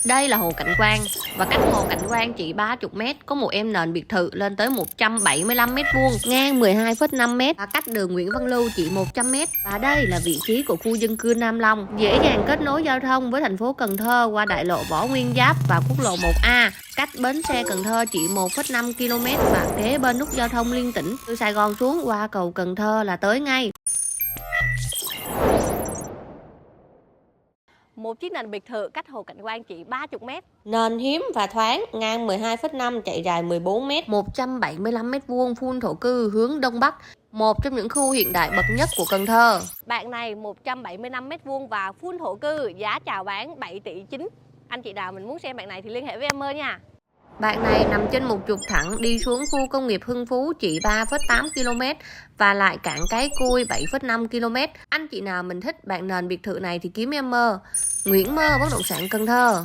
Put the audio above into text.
Đây là Hồ Cảnh Quang và cách Hồ Cảnh Quang chỉ 30 m có một em nền biệt thự lên tới 175 m², ngang 12,5 m và cách đường Nguyễn Văn Lưu chỉ 100 m. Và đây là vị trí của khu dân cư Nam Long, dễ dàng kết nối giao thông với thành phố Cần Thơ qua đại lộ Võ Nguyên Giáp và quốc lộ 1A, cách bến xe Cần Thơ chỉ 1,5 km và kế bên nút giao thông liên tỉnh. Từ Sài Gòn xuống qua cầu Cần Thơ là tới ngay. Một chiếc nền biệt thự cách Hồ Cảnh Quang chỉ 30 m. Nền hiếm và thoáng, ngang 12,5, chạy dài 14 m, 175 m², full thổ cư hướng Đông Bắc, một trong những khu hiện đại bậc nhất của Cần Thơ. Bạn này 175 m² và full thổ cư, giá chào bán 7,9 tỷ. Anh chị nào mình muốn xem bạn này thì liên hệ với em ơi nha. Bạn này nằm trên một trục thẳng đi xuống khu công nghiệp Hưng Phú chỉ 3,8 km và lại cảng Cái Cui 7,5 km. Anh chị nào mình thích bạn nền biệt thự này thì kiếm em Nguyễn Mơ, bất động sản Cần Thơ.